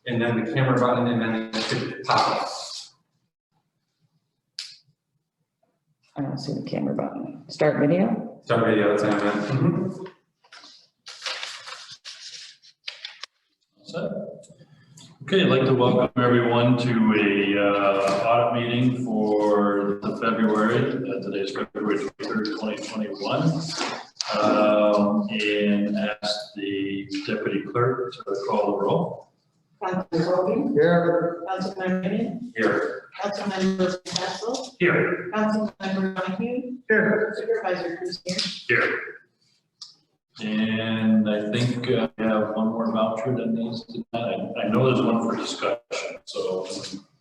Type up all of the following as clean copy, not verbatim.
and then the camera button, and then it should pop up. I don't see the camera button. Start video? Start video, that's what I meant. Okay, I'd like to welcome everyone to a audit meeting for the February, today's February 23rd, 2021. And ask the deputy clerk to call the roll. Councilman Hogan. Here. Councilman Rennie. Here. Councilmember Castle. Here. Councilmember Donahue. Here. Supervisor Cruz here. Here. And I think we have one more voucher that needs to, I know there's one for discussion, so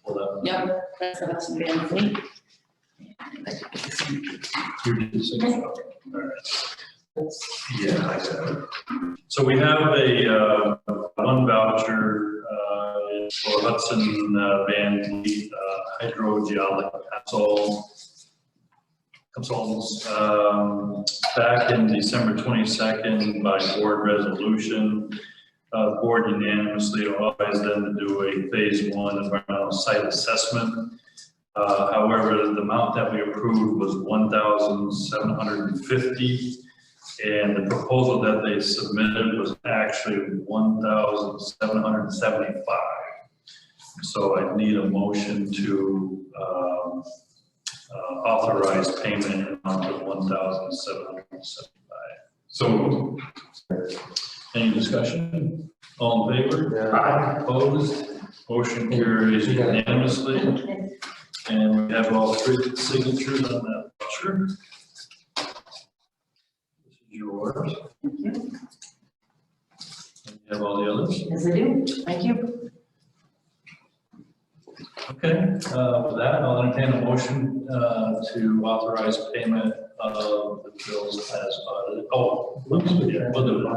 pull that. Yep, that's the damn fleet. You did the signature. All right. Yeah, I got it. So we have a one voucher for Hudson Van Lee hydrogeolic consultants back in December 22nd by board resolution. The board unanimously authorized them to do a phase 1 environmental site assessment. However, the amount that we approved was $1,750, and the proposal that they submitted was actually $1,775. So I need a motion to authorize payment in an amount of $1,775. So Any discussion? All in favor? Aye. Opposed? Motion carries unanimously. And we have all three signatures on that voucher. This is yours. Thank you. And you have all the others? Yes, I do. Thank you. Okay, with that, I'll entertain a motion to authorize payment of the bills as audited. Oh, yeah, we'll do it.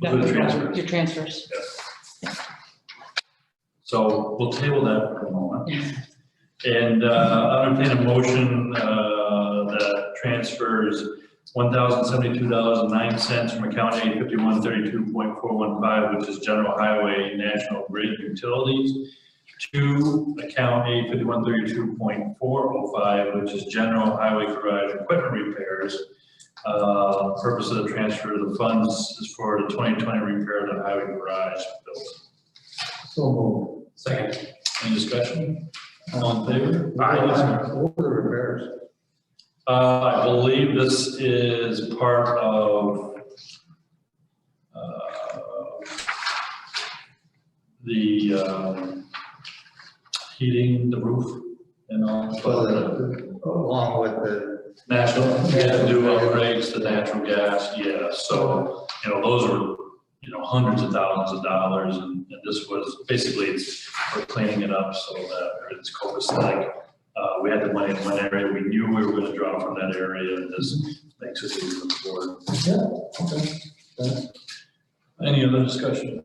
We'll do the transfers. Your transfers. So we'll table that for a moment. And I'll entertain a motion that transfers $1,072.09 from account A5132.415, which is General Highway National Grid Utilities, to account A5132.405, which is General Highway Garage Equipment Repairs. Purpose of the transfer of the funds is for the 2020 repair of the highway garage building. So moved. Second. Any discussion? All in favor? Aye. What are the repairs? I believe this is part of the heating, the roof, and all. Along with the National, yeah, do upgrades to natural gas, yeah, so, those are, hundreds of thousands of dollars, and this was, basically, we're cleaning it up so that it's copacetic. We had the money in one area, we knew we were gonna draw from that area, and this makes it easy for the board. Yeah, okay. Any other discussion?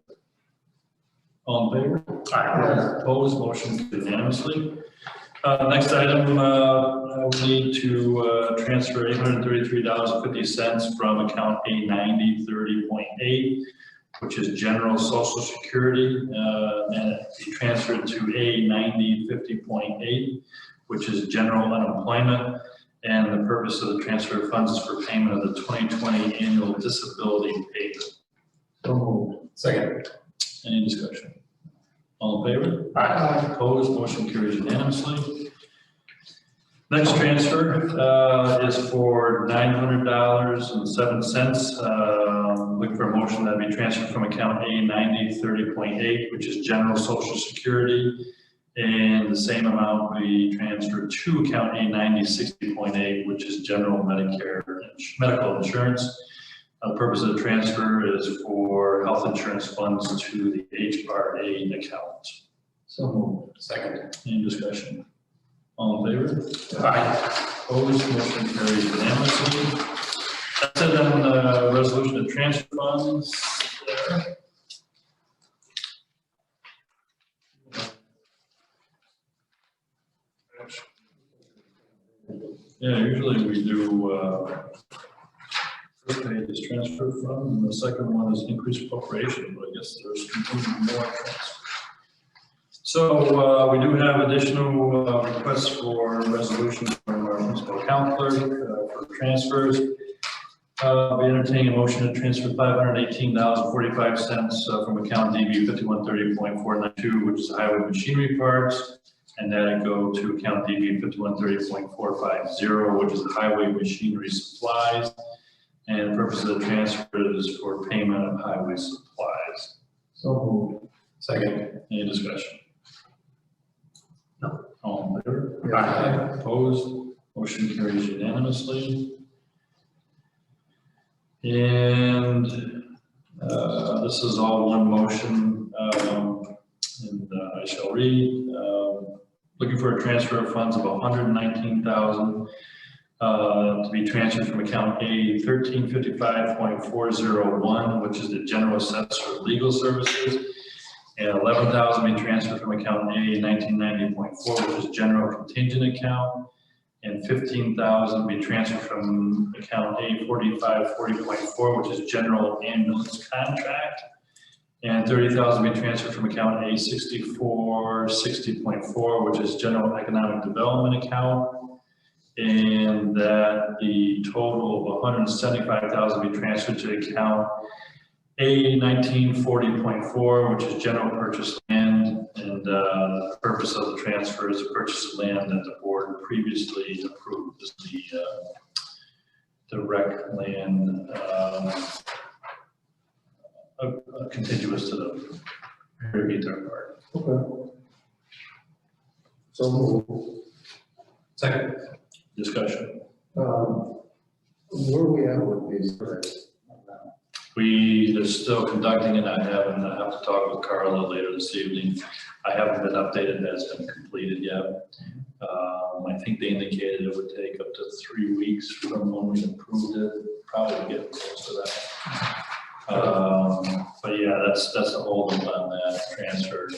All in favor? Aye. Opposed, motion unanimously. Next item, we need to transfer $833.50 from account A9030.8, which is general social security, and it be transferred to A9050.8, which is general unemployment. And the purpose of the transfer of funds is for payment of the 2020 annual disability payment. So moved. Second. Any discussion? All in favor? Aye. Opposed, motion carries unanimously. Next transfer is for $900.07. Looking for a motion that be transferred from account A9030.8, which is general social security, and the same amount be transferred to account A9060.8, which is general Medicare medical insurance. The purpose of the transfer is for health insurance funds to the HRA account. So moved. Second. Any discussion? All in favor? Aye. Opposed, motion carries unanimously. That's it on the resolution of transfer funds there. Yeah, usually we do, first page is transfer from, and the second one is increased appropriation, but I guess there's continuing more transfer. So we do have additional requests for resolutions from our municipal account clerk for transfers. Be entertaining a motion to transfer $518.45 from account DB 5130.492, which is highway machinery parts, and that it go to account DB 5130.450, which is highway machinery supplies. And the purpose of the transfer is for payment of highway supplies. So moved. Second. Any discussion? No. All in favor? Aye. Opposed? Motion carries unanimously. And this is all one motion, and I shall read. Looking for a transfer of funds of $119,000 to be transferred from account A 1355.401, which is the general assessor legal services, and $11,000 be transferred from account A 1990.4, which is general contingent account, and $15,000 be transferred from account A 4540.4, which is general ambulance contract, and $30,000 be transferred from account A 6460.4, which is general economic development account, and that the total of $175,000 be transferred to account A 1940.4, which is general purchase land, and the purpose of the transfer is to purchase of land that the board previously approved. This is the rec land contiguous to the Harry Park. Okay. So moved. Second. Discussion. Where are we at with these grants? We are still conducting it. I have to talk with Carla later this evening. I haven't been updated that it's been completed yet. I think they indicated it would take up to 3 weeks from when we approved it, probably get close to that. But yeah, that's the hold up on that transfer.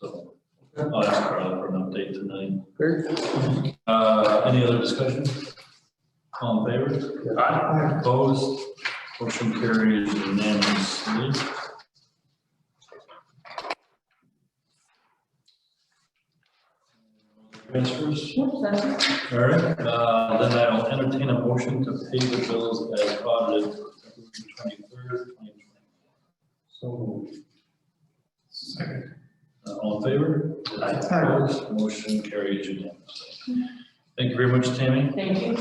So I'll ask Carla for an update tonight. Great. Any other discussion? All in favor? Aye. Opposed? Motion carries unanimously. Transfers? Yep, that's it. All right, then I'll entertain a motion to pay the bills as audited for February 23rd, 2020. So moved. Second. All in favor? Opposed? Motion carries unanimously. Thank you very much, Tammy. Thank you.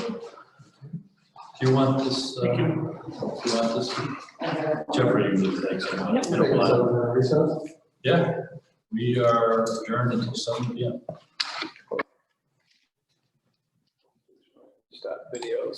Do you want this? Thank you. Do you want this? Jeffrey usually takes it. Yep. You don't Take want a it. recess. Yeah, we are adjourned until 7 p.m. Stop videos.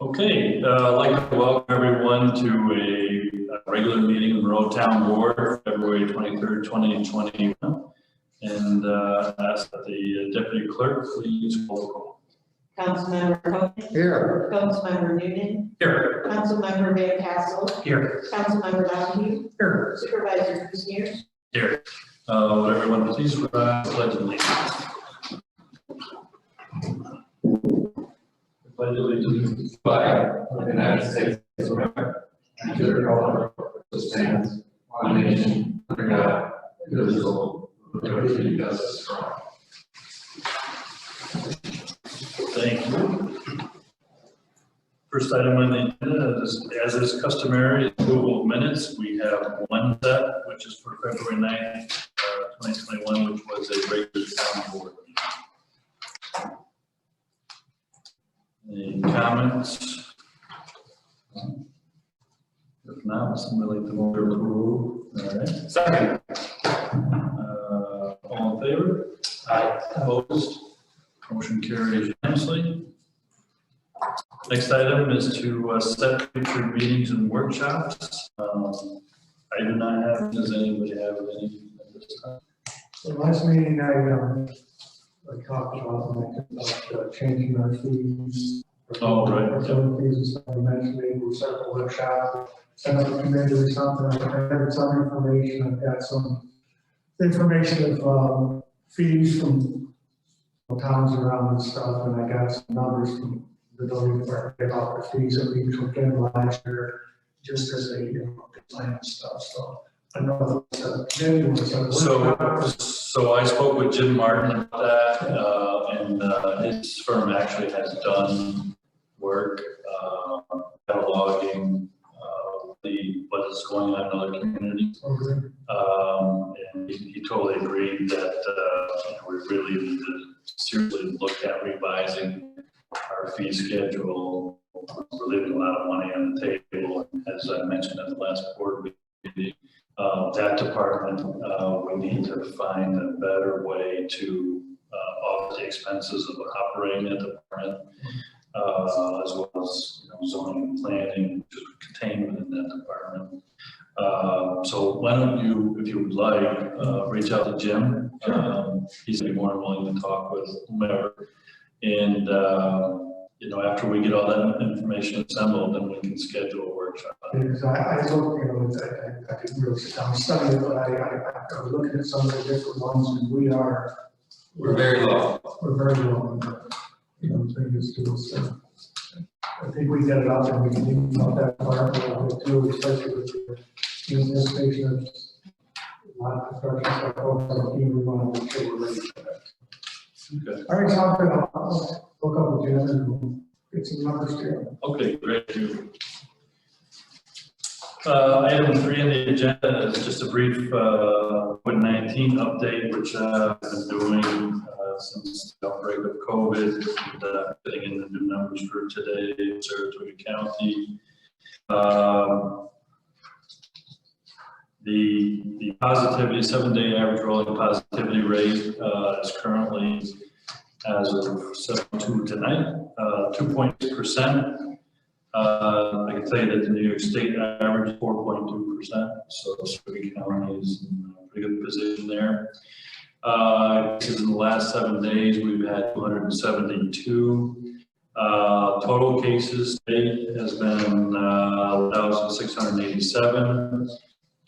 Okay, I'd like to welcome everyone to a regular meeting of Monroe Town Board, February 23rd, 2021. And ask that the deputy clerk please call the roll. Councilmember Hogan. Here. Councilmember Newman. Here. Councilmember Van Tassel. Here. Councilmember Donahue. Here. Supervisor Cruzier. Here. Would everyone please rise, pledge allegiance. Pledge allegiance. Flag of the United States of America, and to the republic which stands one nation under God, indivisible, with liberty and justice for all. Thank you. First item on the agenda is, as is customary, approval of minutes. We have one set, which is for February 9th, 2021, which was a regular town board meeting. Any comments? If not, somebody like to move to approve. All right. Second. All in favor? Aye. Opposed? Motion carries unanimously. Next item is to set future meetings and workshops. I do not have, does anybody have any at this time? The last meeting, I talked about changing our fees. Oh, right. Some fees and stuff, I mentioned maybe we'll set up a workshop, set up a committee or something. I have some information, I've got some information of fees from towns around and stuff, and I got some numbers from the building department about the fees that we took in last year, just as a, plan and stuff, so. I know it's a committee, or it's a workshop. So I spoke with Jim Martin about that, and his firm actually has done work cataloging what is going on in other communities. And he totally agreed that we really need to seriously look at revising our fee schedule. We're leaving a lot of money on the table, as I mentioned at the last board meeting. That department, we need to find a better way to offset the expenses of operating that department, as well as zoning and planning, which is contained within that department. So why don't you, if you would like, reach out to Jim. He's gonna be more than willing to talk with whomever. And after we get all that information assembled, then we can schedule a workshop. Because I look, I didn't really sit down and study it, but I was looking at some of the different ones, and We're very low. we're very low. Thing is to, so I think we get it out and we can think about that part a little bit too, especially with the anticipation of a lot of construction stuff going on, we want to make sure we're ready for that. Okay. All right, so I'll look up with Jim and we'll get some numbers together. Okay, great. Item 3 on the agenda is just a brief COVID-19 update, which I've been doing since the outbreak of COVID, and putting in the new numbers for today in Saratoga County. The positivity, 7-day average rolling positivity rate is currently, as of 7/2 tonight, 2.6%. I can tell you that the New York State average is 4.2%, so Saratoga County is in a pretty good position there. In the last 7 days, we've had 272. Total cases state has been 1,687.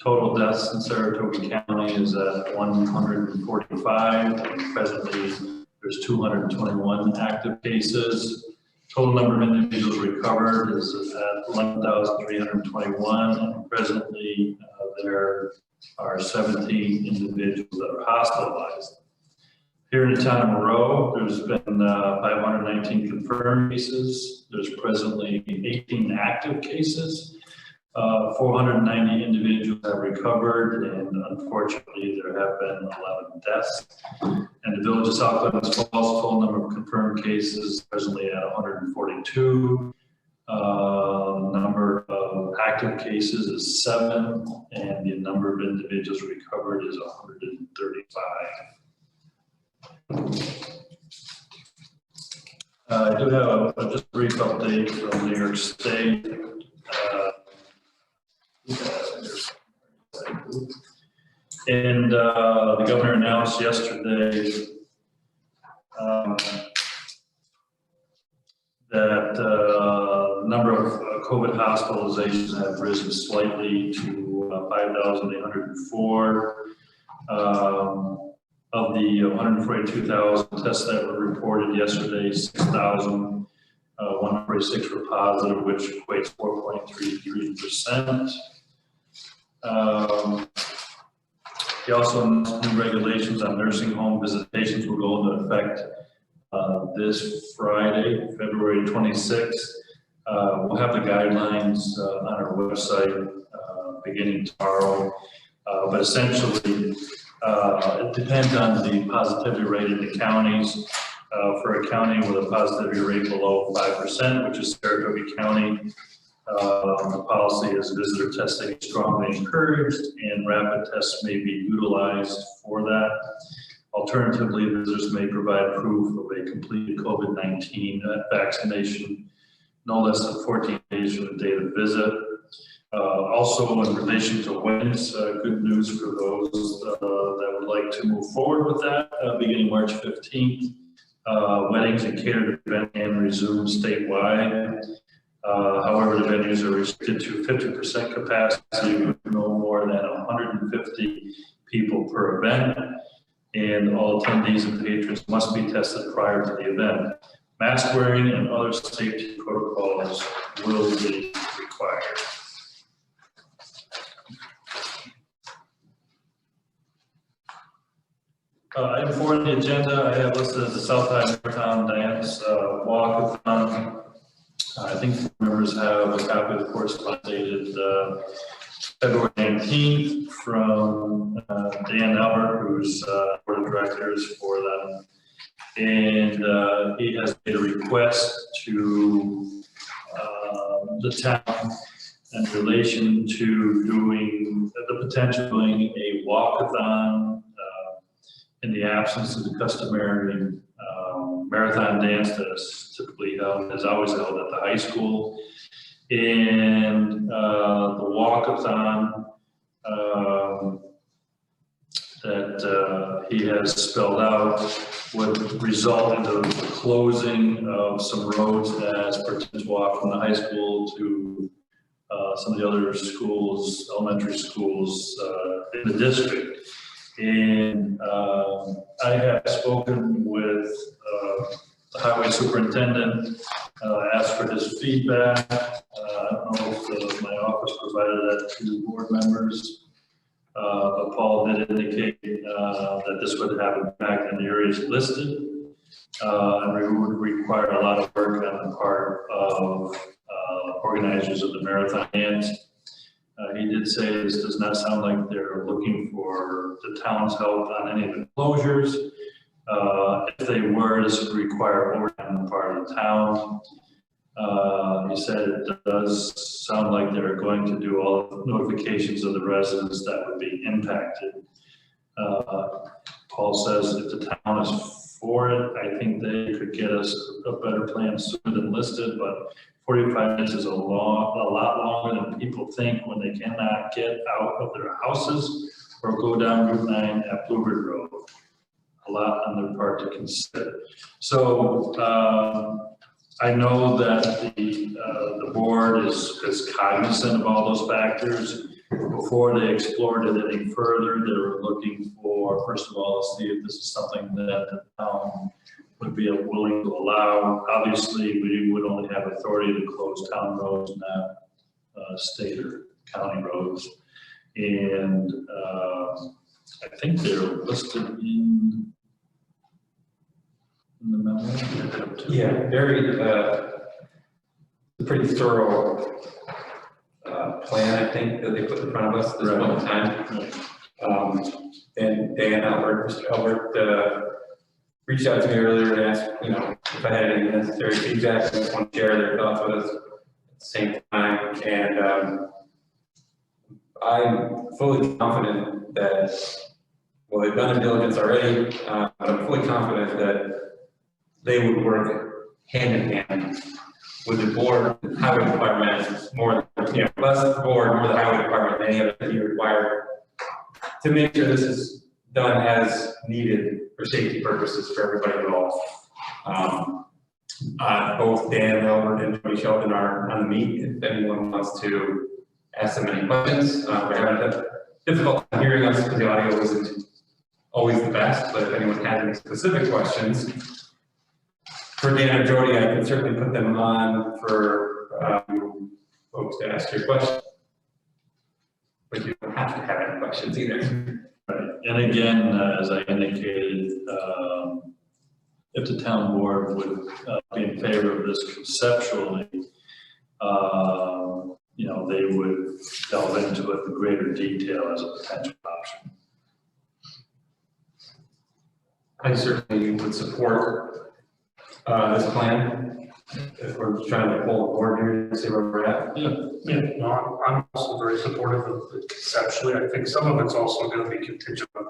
Total deaths in Saratoga County is at 145. And presently, there's 221 active cases. Total number of individuals recovered is at 11,321. And presently, there are 17 individuals that are hospitalized. Here in the town of Monroe, there's been 519 confirmed cases. There's presently 18 active cases. 490 individuals have recovered, and unfortunately, there have been 11 deaths. And the village of South Glens Falls, total number of confirmed cases presently at 142. Number of active cases is 7, and the number of individuals recovered is 135. I do have just a brief update from New York State. And the governor announced yesterday that the number of COVID hospitalizations have risen slightly to 5,804. Of the 142,000 tests that were reported yesterday, 6,146 were positive, which equates 4.33%. He also announced new regulations on nursing home visitations will go into effect this Friday, February 26th. We'll have the guidelines on our website beginning tomorrow, but essentially it depends on the positivity rate in the counties. For a county with a positivity rate below 5%, which is Saratoga County, the policy is visitor testing is strongly encouraged and rapid tests may be utilized for that. Alternatively, visitors may provide proof of a completed COVID-19 vaccination no less than 14 days from the date of visit. Also, in relation to weddings, good news for those that would like to move forward with that, beginning March 15th. Weddings and catered events can resume statewide. However, the venues are restricted to 50% capacity with no more than 150 people per event, and all attendees and patrons must be tested prior to the event. Mask wearing and other safety protocols will be required. Item 4 on the agenda, I have listed as the Southside Marathon Dance Walk-a-thon. I think members have a copy of the correspondence dated February 19th from Dan Albert, who's board of directors for them. And he has made a request to the town in relation to doing the potential doing a walk-a-thon in the absence of the customary marathon dance that is typically held, is always held at the high school. And the walk-a-thon that he has spelled out would result in the closing of some roads as participants walk from the high school to some of the other schools, elementary schools in the district. And I have spoken with the highway superintendent, asked for his feedback. I don't know if my office provided that to board members, but Paul did indicate that this would have impact in the areas listed, and we would require a lot of work on the part of organizers of the marathon dance. He did say this does not sound like they're looking for the town's help on any of the closures. If they were, this would require overtime on the part of the town. He said it does sound like they're going to do all the notifications of the residents that would be impacted. Paul says if the town is for it, I think they could get us a better plan sooner than listed, but 45 minutes is a lot longer than people think when they cannot get out of their houses or go down Route 9 at Bluebird Road. A lot on their part to consider. So I know that the board is cognizant of all those factors. Before they explored it any further, they were looking for, first of all, to see if this is something that the town would be willing to allow. Obviously, we would only have authority to close town roads, not state or county roads. And I think they're listed in the memo. Yeah, very pretty thorough plan, I think, that they put in front of us at this point in time. And Dan Albert, Mr. Albert, reached out to me earlier and asked, if I had any necessary feedback. I just want to share their thoughts with us at the same time. And I'm fully confident that, well, they've done their diligence already, but I'm fully confident that they would work hand in hand with the board, highway department, more, less the board, more the highway department, any other that you require to make sure this is done as needed for safety purposes for everybody involved. Both Dan, Albert, and Tony Sheldon are on the meet if anyone wants to ask them any questions. We're having a difficult time hearing us because the audio isn't always the best, but if anyone has any specific questions for Dan or Jody, I can certainly put them on for folks to ask your questions. But you don't have to have any questions either. Right. And again, as I indicated, if the town board would be in favor of this conceptually, they would delve into it in greater detail as a potential option. I certainly would support this plan. If we're trying to pull the board here and see where we're at. Yeah, no, I'm also very supportive of it conceptually. I think some of it's also going to be contingent on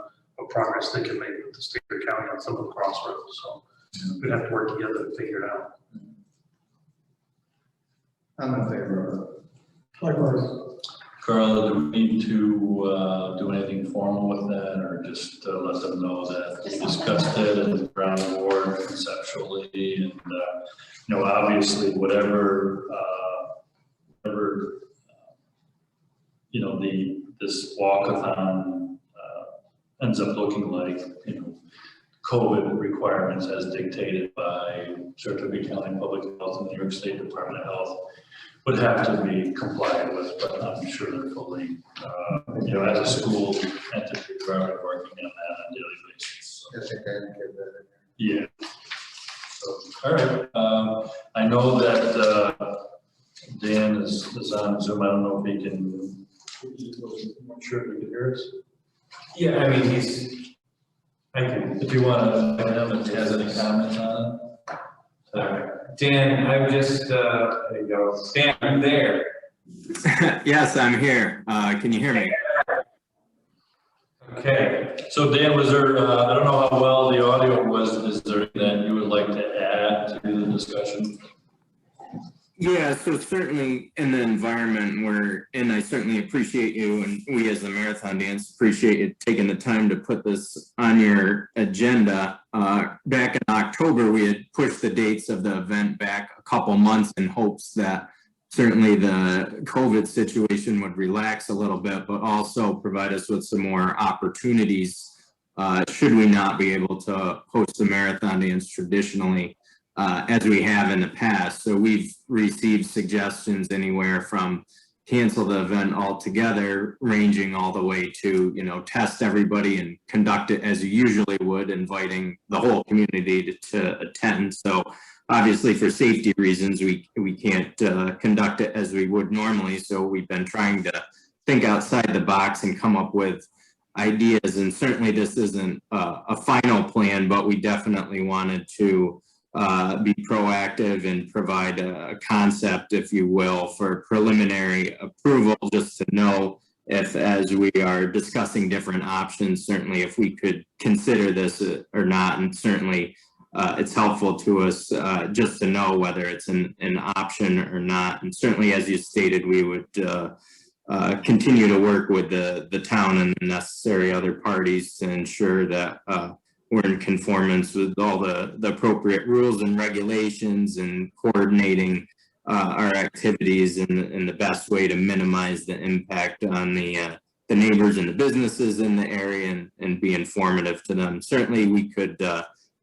progress they can make with the state or county on some of the crossroads. So we'd have to work together to figure it out. I'm in favor of it. Likewise. Carla, do we need to do anything formal with that, or just let them know that we discussed it and we're on board conceptually, and obviously whatever this walkathon ends up looking like, COVID requirements as dictated by Saratoga County Public Health and New York State Department of Health would have to be complied with, but I'm sure they're fully, as a school entity, they're already working on that on a daily basis. So. I think I indicated that. Yeah. So, all right. I know that Dan is on Zoom. I don't know if he can. I'm sure if he can hear us. Yeah, I mean, I can. If you want to let him if he has any comments on it. Dan, I would just, there you go. Dan, are you there? Yes, I'm here. Can you hear me? Okay. So Dan, was there, I don't know how well the audio was, is there anything that you would like to add to the discussion? Yeah, so certainly in the environment we're in, I certainly appreciate you, and we as the Marathon Dance appreciate you taking the time to put this on your agenda. Back in October, we had pushed the dates of the event back a couple months in hopes that certainly the COVID situation would relax a little bit, but also provide us with some more opportunities should we not be able to host the Marathon Dance traditionally. As we have in the past. So we've received suggestions anywhere from cancel the event altogether, ranging all the way to, test everybody and conduct it as you usually would, inviting the whole community to attend. So obviously for safety reasons, we can't conduct it as we would normally. So we've been trying to think outside the box and come up with ideas. And certainly this isn't a final plan, but we definitely wanted to be proactive and provide a concept, if you will, for preliminary approval, just to know if, as we are discussing different options, certainly if we could consider this or not. And certainly it's helpful to us just to know whether it's an option or not. And certainly, as you stated, we would continue to work with the town and the necessary other parties to ensure that we're in conformance with all the appropriate rules and regulations and coordinating our activities in the best way to minimize the impact on the neighbors and the businesses in the area and be informative to them. Certainly we could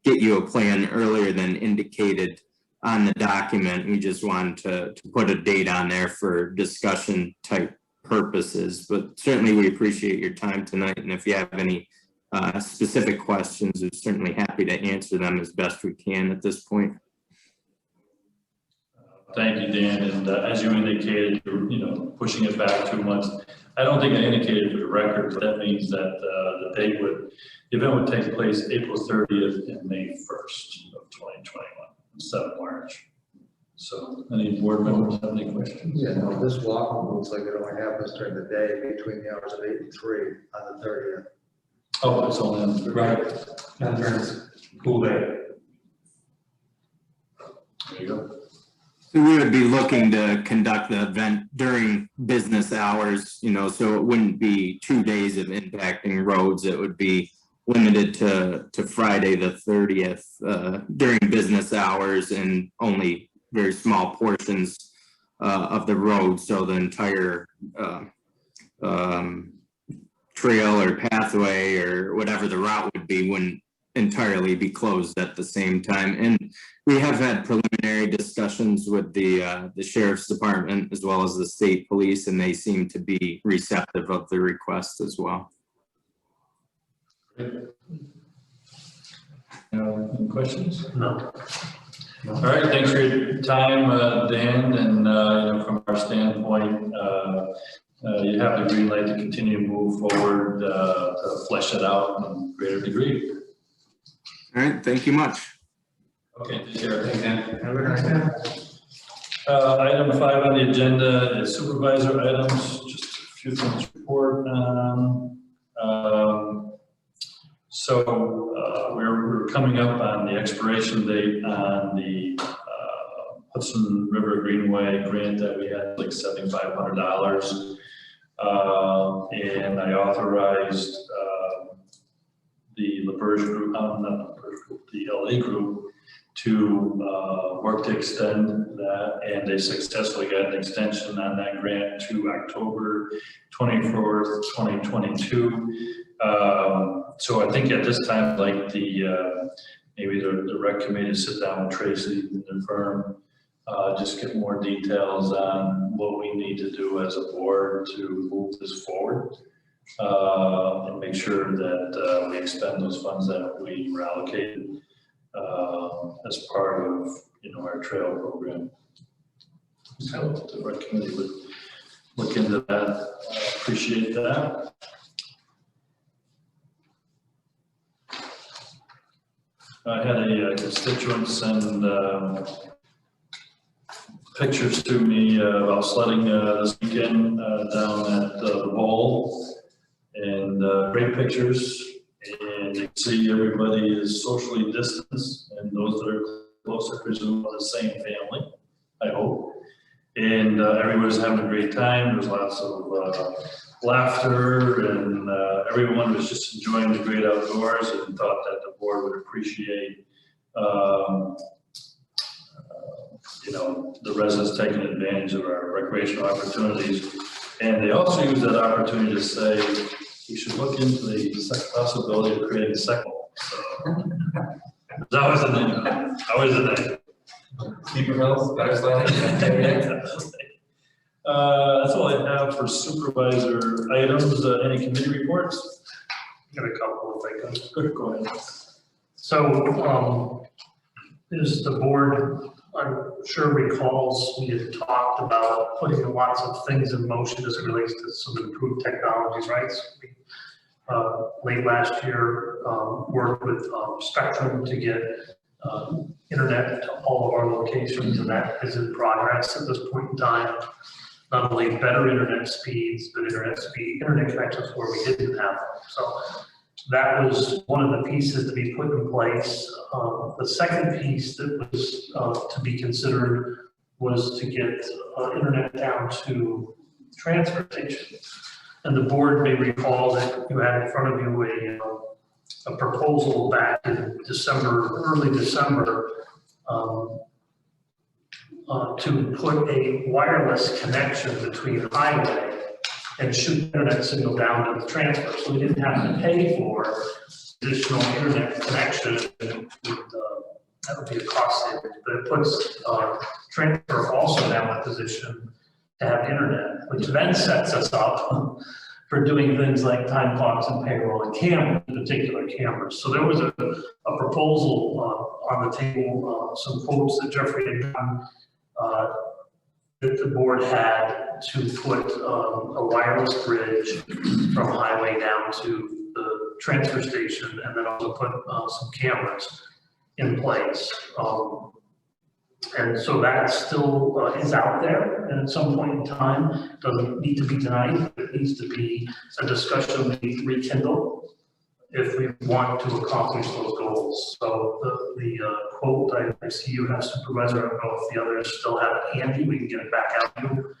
get you a plan earlier than indicated on the document. We just wanted to put a date on there for discussion type purposes, but certainly we appreciate your time tonight. And if you have any specific questions, we're certainly happy to answer them as best we can at this point. Thank you, Dan. And as you indicated, you're pushing it back 2 months. I don't think I indicated for the record, but that means that the event would take place April 30th and May 1st of 2021 instead of March. So, any board members have any questions? Yeah, no, this walk looks like it only happens during the day between the hours of 8 and 3 on the 30th. Oh, it's only on the Right, that turns cool day. There you go. So we would be looking to conduct the event during business hours, you know, so it wouldn't be 2 days of impacting roads. It would be limited to Friday the 30th during business hours and only very small portions of the road. So the entire trail or pathway or whatever the route would be wouldn't entirely be closed at the same time. And we have had preliminary discussions with the sheriff's department as well as the state police, and they seem to be receptive of the request as well. Any questions? No. All right, thanks for your time, Dan, and you know, from our standpoint, you have the green light to continue to move forward, to flesh it out in greater degree. All right, thank you much. Okay, take care. Thanks, Dan. Have a nice day. Item 5 on the agenda is supervisor items, just a few things to report on. So we're coming up on the expiration date on the Hudson River Greenway grant that we had, like $7,500. And I authorized the LaBerge group, not LaBerge group, the LA group, to work to extend that, and they successfully got an extension on that grant to October 24th, 2022. So I think at this time, like maybe the rec committee to sit down with Tracy and the firm, just get more details on what we need to do as a board to move this forward, and make sure that we expend those funds that we were allocated as part of, you know, our trail program. So the rec committee would look into that. Appreciate that. I had a constituent send pictures to me about sledding this weekend down at the bowl, and great pictures. And you can see everybody is socially distanced, and those that are close, I presume, are the same family, I hope. And everybody's having a great time. There's lots of laughter, and everyone was just enjoying the great outdoors, and thought that the board would appreciate you know, the residents taking advantage of our recreational opportunities. And they also use that opportunity to say we should look into the possibility of creating a second. So that was the name. That was the name. Steeper hills, better sledding. That's all I have for supervisor items. Any committee reports? Got a couple if I could. Good, go ahead. So, is the board, I'm sure recalls, we had talked about putting lots of things in motion as it relates to some improved technologies, right? So we, late last year, worked with Spectrum to get internet to all of our locations, and that is in progress at this point in time. Not only better internet speeds, but internet connections where we didn't have them. So that was one of the pieces to be put in place. The second piece that was to be considered was to get internet down to transfer stations. And the board may recall that you had in front of you a proposal back in December, early December, to put a wireless connection between highway and shoot internet signal down to the transfer. So we didn't have to pay for additional internet connection. That would be a cost savings, but it puts transfer also now in a position to have internet, which then sets us up for doing things like time clocks and payroll and cameras, particular cameras. So there was a proposal on the table, some quotes that Jeffrey had done, that the board had to put a wireless bridge from highway down to the transfer station, and then also put some cameras in place. And so that still is out there, and at some point in time, doesn't need to be tonight, it needs to be a discussion we need to rekindle if we want to accomplish those goals. So the quote, I see you have supervisor, I don't know if the others still have it handy, we can get it back out to you.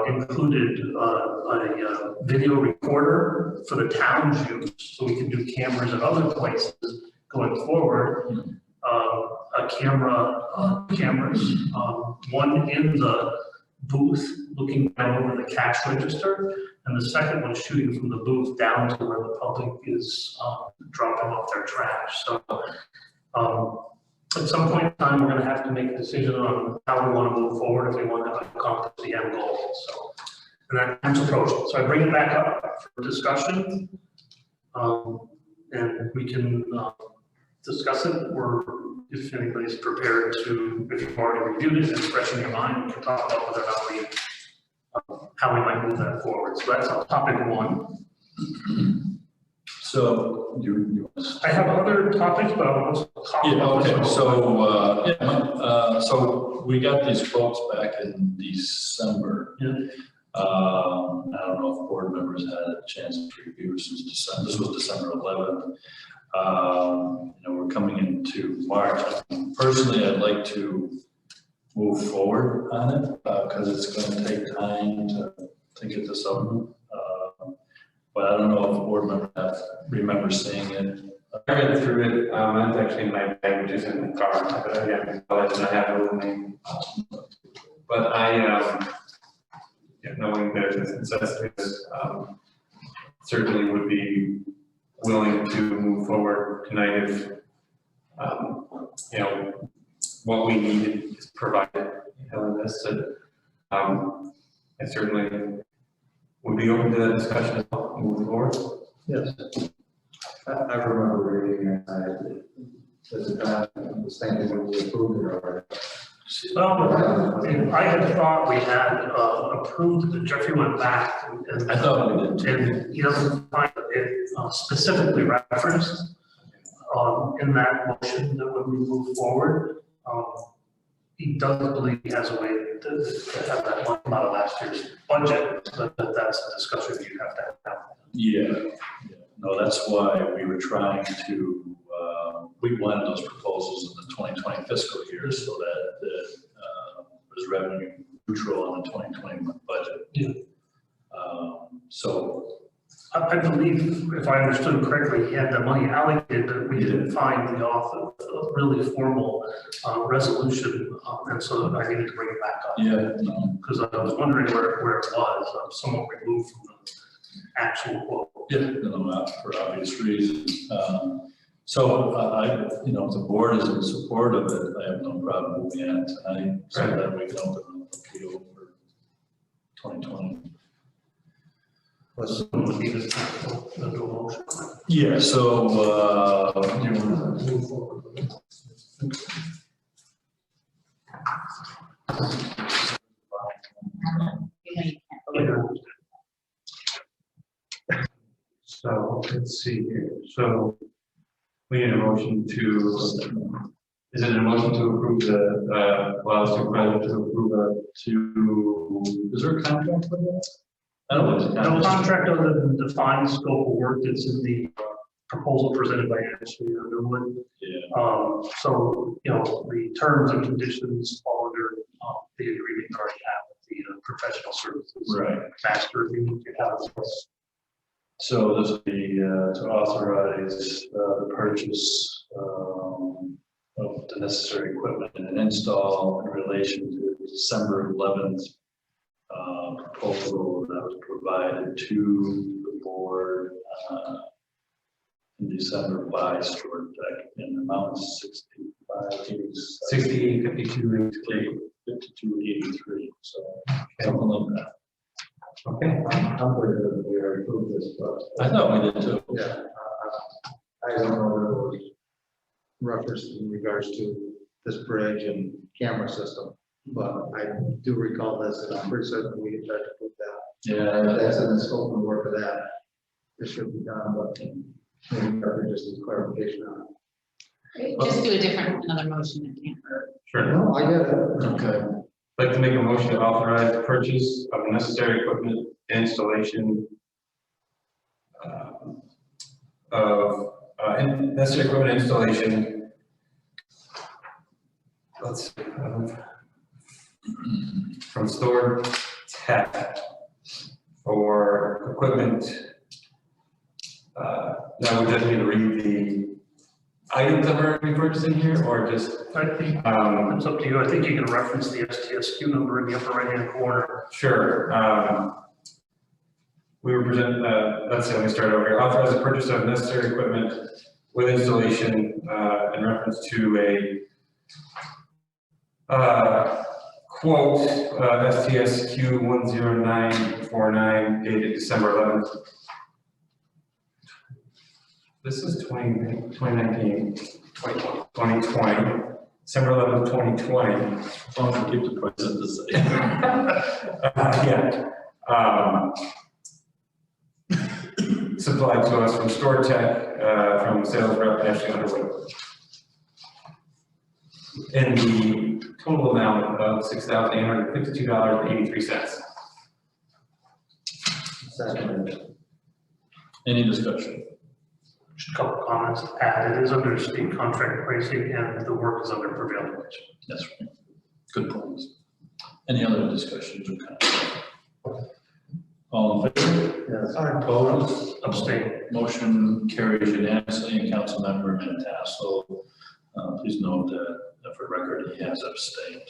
Included a video recorder for the town's use, so we can do cameras at other places going forward. Cameras, one in the booth looking down over the cash register, and the second one shooting from the booth down to where the public is dropping off their trash. So at some point in time, we're going to have to make a decision on how we want to move forward if we want to accomplish the end goal. So, and that time's approaching. So I bring it back up for discussion, and we can discuss it, or if anybody's prepared to, if you've already reviewed it and it's fresh in your mind, we can talk about whether or not we, how we might move that forward. So that's on topic one. So I have other topics, but I want to talk about this. Okay, so we got these quotes back in December. Yeah. I don't know if board members had a chance to review since December. This was December 11th. We're coming into March. Personally, I'd like to move forward on it because it's going to take time to get this up. But I don't know if the board members remember seeing it. I read through it, it's actually in my bag, which is in the car, but again, I have it with me. But knowing there's a necessity, certainly would be willing to move forward tonight if, what we need is provided, in this, and I certainly would be open to that discussion as well, moving forward. Yes. I remember reading it, there's a draft, the same thing when we approved it already. Well, I had thought we had approved it, Jeffrey went back and I thought we did. And he doesn't find it specifically referenced in that motion that when we move forward, he does believe he has a way to have that one come out of last year's budget, but that's a discussion you have to have. Yeah. No, that's why we were trying to, we wanted those proposals in the 2020 fiscal year so that was revenue neutral on the 2021 budget. Yeah. So I believe, if I understood correctly, he had the money allocated, but we didn't find the author of really formal resolution, and so I needed to bring it back up. yeah, Because I was wondering where it was, somewhat removed from the actual quote. yeah, for obvious reasons. So if the board is in support of it, I have no problem moving it tonight so that we can open up the appeal for 2020. Yeah, so, you want to move forward with it? So let's see here. So we need a motion to, is it a motion to approve the, allow supervisor to approve Is there a contract for that? I don't know. There's a No contract. contract other than the defined scope of work that's in the proposal presented by Ashley Underwood. Yeah. So, the terms and conditions fall under the agreement you already have with the professional services. Right. Master agreement you have. So this would be to authorize the purchase of the necessary equipment and install in relation to the December 11th proposal that was provided to the board in December by Stuart Beck in the amount of 68, 52, 5283. So something like that. Okay, I'm pretty good that we already approved this, but. I thought we did too. Yeah, I don't know that it was referenced in regards to this bridge and camera system, but I do recall this, and I'm pretty certain we tried to put that. Yeah. If that's in the scope of work of that, it should be done, but maybe just as clarification on it. Just do a different, another motion, it can't hurt. Sure. No, I get it. Okay. I'd like to make a motion to authorize the purchase of necessary equipment and installation necessary equipment installation. Let's see, from Store Tech for equipment. Now we just need to read the items that we're going to be purchasing here, or just I think it's up to you. I think you can reference the STSQ number in the upper right-hand corner. sure. We were present, let's see, let me start over here. Authorize the purchase of necessary equipment with installation in reference to a quote, STSQ 10949 dated December 11th. This is 2019, 2020, December 11th, 2020. As long as we keep the price at the same. Yeah. Supplied to us from Store Tech, from sales rep Ashley Underwood. In the total amount of $6,852.83. Second. Any discussion? Just a couple comments to add. It is under state contract pricing and the work is under prevailing wage. That's right. Good points. Any other discussions or comments? All in favor? Yes. Opposed? Abstain. Motion carries unanimously, and Councilmember Matasso, please note that for record, he has abstained.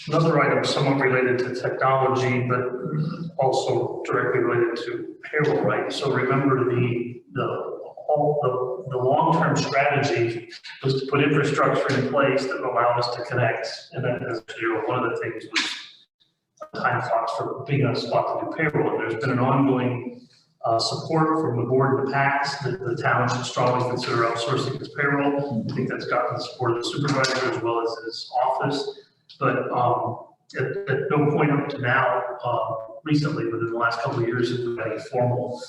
Another item somewhat related to technology, but also directly related to payroll rights. So remember the long-term strategy was to put infrastructure in place that would allow us to connect. And then as you know, one of the things was time clocks for being on a spot to do payroll. And there's been an ongoing support from the board in the past that the town should strongly consider outsourcing its payroll. I think that's gotten the support of the supervisor as well as his office. But at no point up to now, recently, within the last couple of years, have we had any formal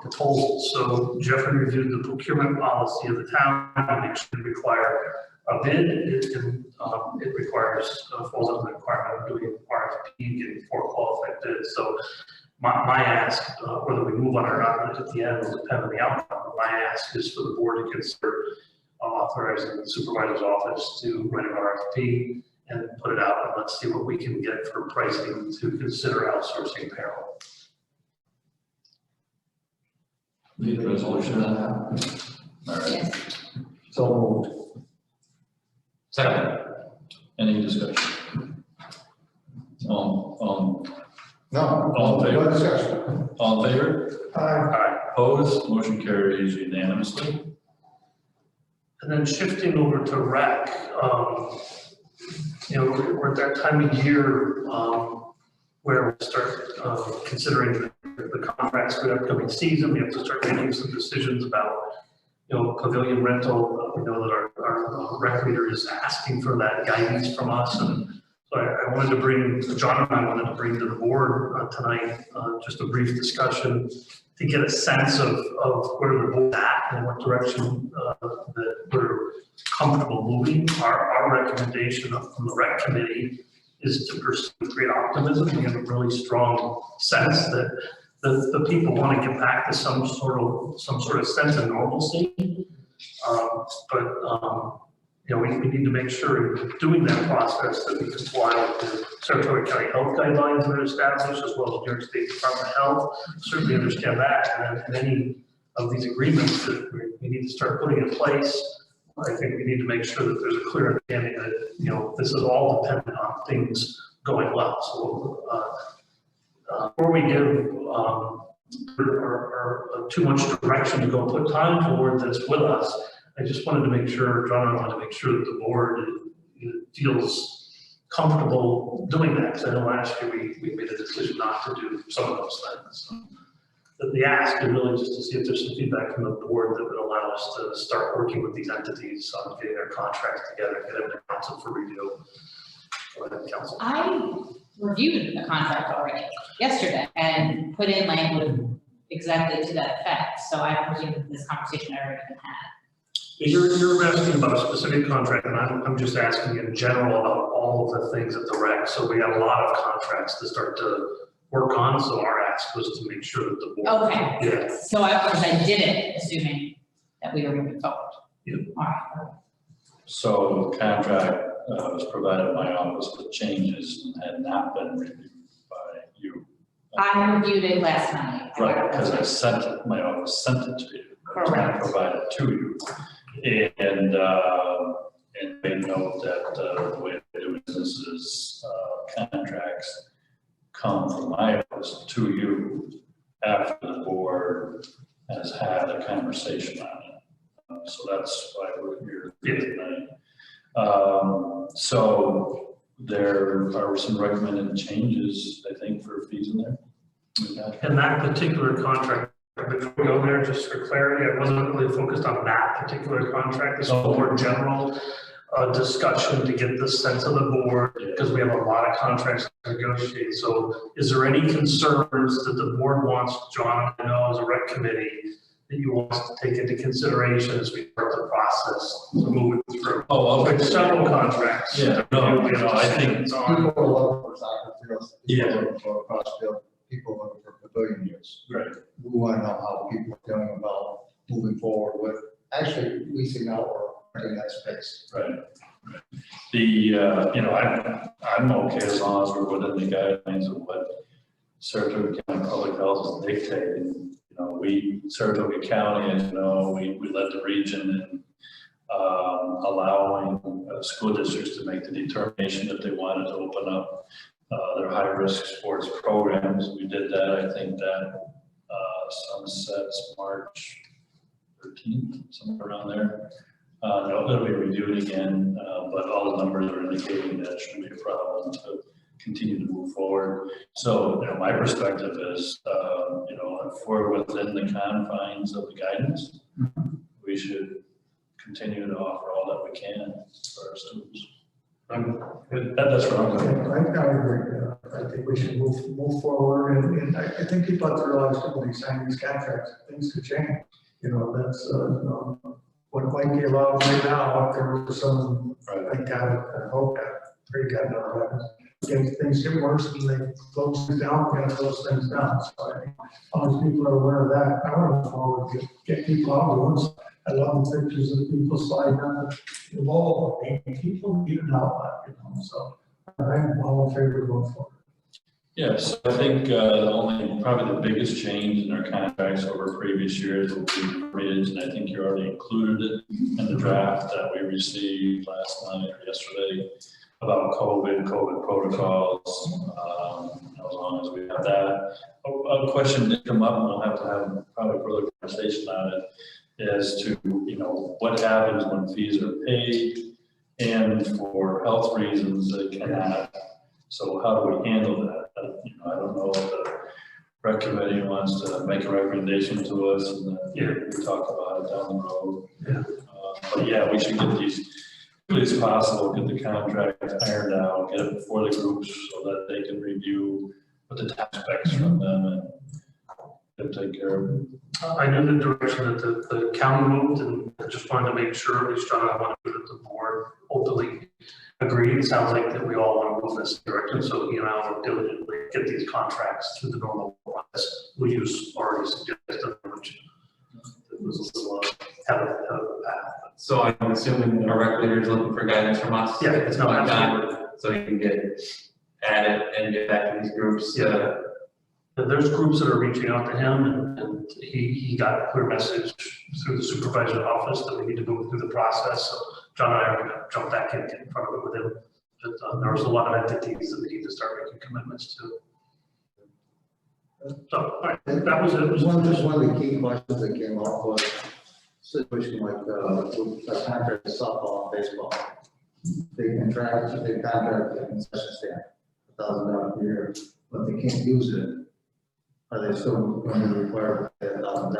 proposals. So Jeffrey reviewed the procurement policy of the town, and it should require a bid. It requires, falls under the requirement of doing RFP, getting 4 qualified bids. So my ask, whether we move on or not at the end will depend on the outcome. My ask is for the board to consider authorizing the supervisor's office to write an RFP and put it out, and let's see what we can get for pricing to consider outsourcing payroll. Need a resolution on that? All right. Yes. So moved. Second. Any discussion? No. All in favor? No discussion. All in favor? Aye. Opposed? Motion carries unanimously. And then shifting over to rec, we're at that time of year where we start considering the contracts for the upcoming season. We have to start making some decisions about, pavilion rental. We know that our rec leader is asking for that guidance from us. And so I wanted to bring, John and I wanted to bring to the board tonight just a brief discussion to get a sense of where the board's at and what direction that we're comfortable moving. Our recommendation from the rec committee is to pursue great optimism. We have a really strong sense that the people want to get back to some sort of sense of normalcy. We need to make sure in doing that process that we comply with the Saratoga County health guidelines that are established, as well as New York State Department of Health. Certainly understand that, and any of these agreements that we need to start putting in place, I think we need to make sure that there's a clear understanding that, this is all dependent on things going well. So before we give too much direction to go put time toward this with us, I just wanted to make sure, John and I wanted to make sure that the board feels comfortable doing that. Because I know last year we made a decision not to do some of those things. So the ask is really just to see if there's some feedback from the board that would allow us to start working with these entities on getting their contracts together, get them to council for review. Go ahead, council. I reviewed the contract already yesterday and put in language exactly to that effect, so I presume that this conversation had already been had. You're asking about a specific contract, and I'm just asking in general about all of the things at the rec. So we have a lot of contracts to start to work on, so our ask was to make sure that the board. Okay. Yeah. So I did it assuming that we were moving forward. Yeah. All right. So the contract was provided by office with changes and had not been reviewed by you. I reviewed it last night. Right, because I sent it, my office sent it to you. Correct. Provided to you. And they note that the way they do business is contracts come from my office to you after the board has had a conversation on it. So that's why we're here tonight. So there are some recommended changes, I think, for fees in there. And that particular contract, before we go there, just for clarity, I wasn't really focused on that particular contract. This is more general discussion to get the sense of the board, because we have a lot of contracts to negotiate. So is there any concerns that the board wants, John, I know as a rec committee, that you want us to take into consideration as we start the process to move it through? Oh, okay. Like several contracts. Yeah, no, I think, People are looking for soccer fields. Yeah. People are looking for a cross field, people are looking for pavilion use. right. We want to know how people are feeling about moving forward with actually leasing out or renting that space. Right. The, you know, I'm okay as long as we're within the guidelines of what Saratoga County Public Health is dictating. You know, Saratoga County, as you know, we led the region in allowing school districts to make the determination that they wanted to open up their high-risk sports programs. We did that. I think that sunsets March 13th, somewhere around there. It'll be reviewed again, but all the numbers are indicating that it shouldn't be a problem to continue to move forward. So, you know, my perspective is, you know, if we're within the confines of the guidance, we should continue to offer all that we can for our students. That's what I'm saying. I agree. I think we should move forward, and I think people have to realize that when they sign these contracts, things could change. You know, that's, what might be allowed right now, if there was some, I doubt it, I hope that, pray God never happens. If things get worse and they close things down, we gotta close things down. So I think all these people are aware of that. I want to forward, get people out of the woods. I love the pictures of people sliding down the wall, and people need an outlet, you know, so I'm all in favor of going forward. Yes, I think probably the biggest change in our contracts over previous years will be the bridge, and I think you already included it in the draft that we received last night or yesterday about COVID protocols. As long as we have that. A question did come up, and we'll have to have probably further conversation on it, as to, you know, what happens when fees are paid and for health reasons they cannot. So how do we handle that? You know, I don't know if the rec committee wants to make a recommendation to us, and then we talk about it down the road. Yeah. But yeah, we should get these, as quickly as possible, get the contract ironed out, get it before the groups so that they can review what the tax specs from them and take care of it. I knew the direction that the county moved, and I just wanted to make sure, at least John, I wanted that the board ultimately agreed. It sounds like that we all want to move this direction, so he and I will diligently get these contracts through the normal process. We use already suggested, which was a little out of the path. So I'm assuming our rec leader is looking for guidance from us? Yeah, it's not done, so he can get added and get back to these groups. Yeah. There's groups that are reaching out to him, and he got a clear message through the supervisor's office that we need to go through the process. So John and I are going to jump back in, get in front of it with him. But there was a lot of entities that we need to start making commitments to. So, all right, that was it. One of the key questions that came up was situation like with contract softball and baseball. They contract a concession stand, $1,000 a year, but they can't use it. Are they still going to require $1,000?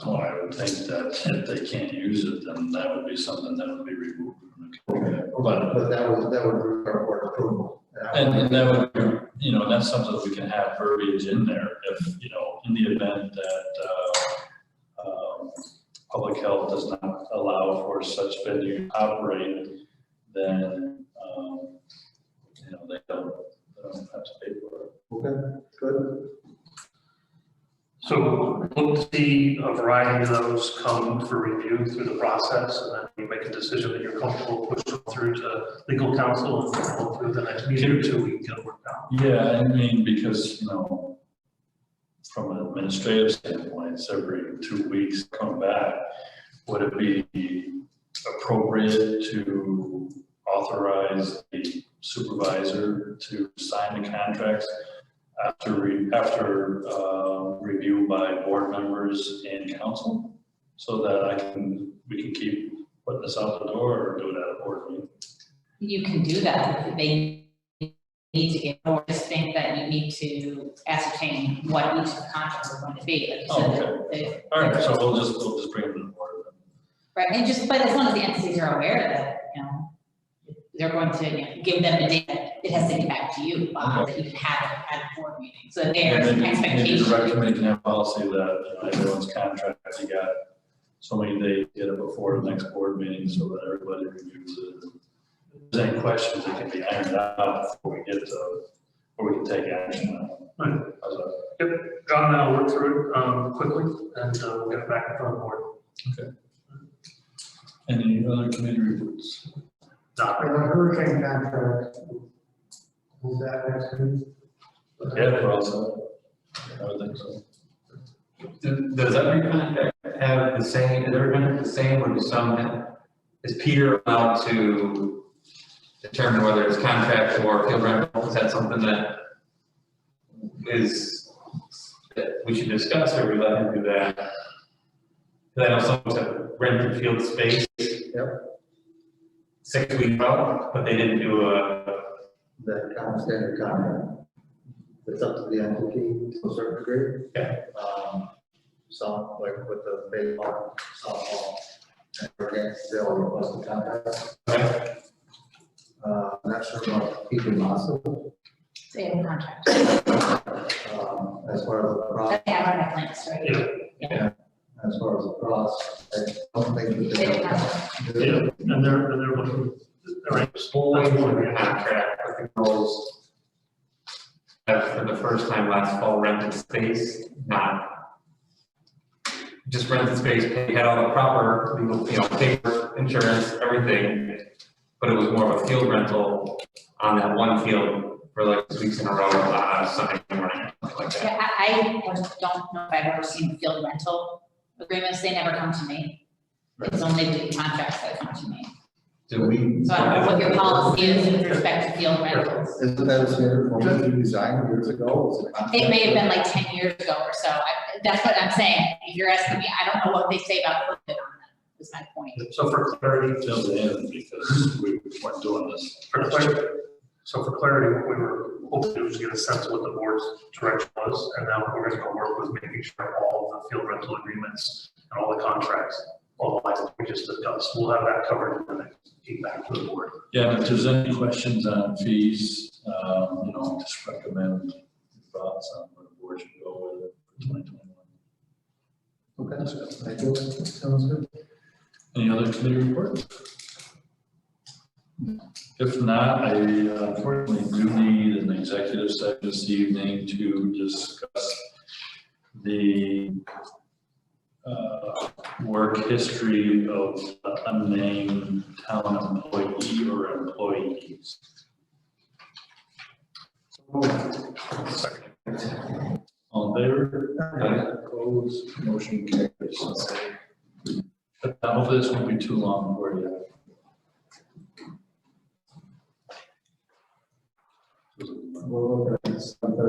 Oh, I would think that if they can't use it, then that would be something that would be removed from the contract. But that would require board approval. And that would be, you know, that's something that we can have verbiage in there if, you know, in the event that, public health does not allow for such venue to operate, then, they don't have to pay for it. Okay, good. So look to see a variety of those come for review through the process, and then you make a decision that you're comfortable pushing through to legal counsel, and hopefully the next meeting or two, we can get it worked out. Yeah, I mean, because, from an administrative standpoint, it's every 2 weeks come back. Would it be appropriate to authorize the supervisor to sign the contracts after review by board members and council, so that we can keep putting this out the door, or do it at a board meeting? You can do that if they need to get, or just think that you need to ascertain what each of the contracts are going to be. Like you said, Okay. All right, so we'll just bring it to the board then. right, and but as long as the entities are aware that, they're going to, give them the data, it has to get back to you, that you can have it at a board meeting, so there's And an then maybe expectation. recommend can have policy that, everyone's contract, you got so many days to get it before the next board meeting, so that everybody reviews it. If there's any questions that can be ironed out before we get to, where we can take action on it. Right. How's that? Yep, John and I will work through it quickly, and we'll get it back in front of the board. Okay. Any other committee reports? Hurricane contract, was that next week? Yeah, we're all set. I would think so. Does every contract have the same, is every contract the same, or does some have, is Peter allowed to determine whether it's contract or field rental? Is that something that we should discuss, or we let him do that? Because I know some folks have rented field space. Yep. 6 weeks out, but they didn't do That kind of standard contract. It's up to the entity to a certain degree. Yeah. Some, like with the baseball, softball, and against the only posted contract. Okay. I'm not sure about people in Austin. They have a contract. As far as the process. They have on their plans, right? As far as the process, I don't think that They they. have a contract. Yeah, and they're looking, all right, Only one contract, I think those that for the first time last fall rented space, not just rented space, had all the proper legal, paper, insurance, everything, but it was more of a field rental on that one field for like 6 weeks in a row, Sunday morning, or something like that. Yeah, I don't know if I've ever seen field rental agreements, they never come to me. It's only the contracts that come to me. Do we? So I don't know what your policy is with respect to field rentals. Isn't that a standard form you designed years ago? Was it a contract? It may have been like 10 years ago or so. That's what I'm saying. If you're asking me, I don't know what they say about COVID on that, is my point. so for clarity, Fills in because we weren't doing this. for clarity, what we were hoping to do was get a sense of what the board's direction was, and now we're gonna go work with making sure all of the field rental agreements and all the contracts, all the lines we just discussed, we'll have that covered in the next feedback to the board. Yeah, and if there's any questions on fees, just recommend thoughts on what the board should go with for 2021. Okay, thank you. Sounds good. Any other committee reports? If not, I unfortunately do need an executive session this evening to discuss the work history of unnamed town employee or employees. All in favor? Opposed? Motion carries. Hopefully this won't be too long for you. We'll look at something.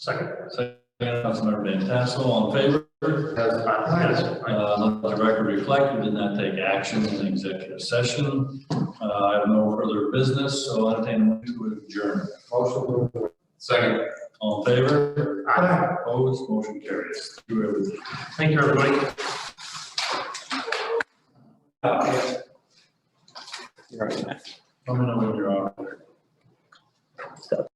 Second. Second, Councilmember Van Tassel, all in favor? Yes. Let the record reflect, we did not take action in executive session. I have no further business, so I'll entertain a motion to adjourn. Motion to. Second. All in favor? Opposed, motion carries. Thank you, everybody. Thank you, everybody. You're right. Let me know when you're out. So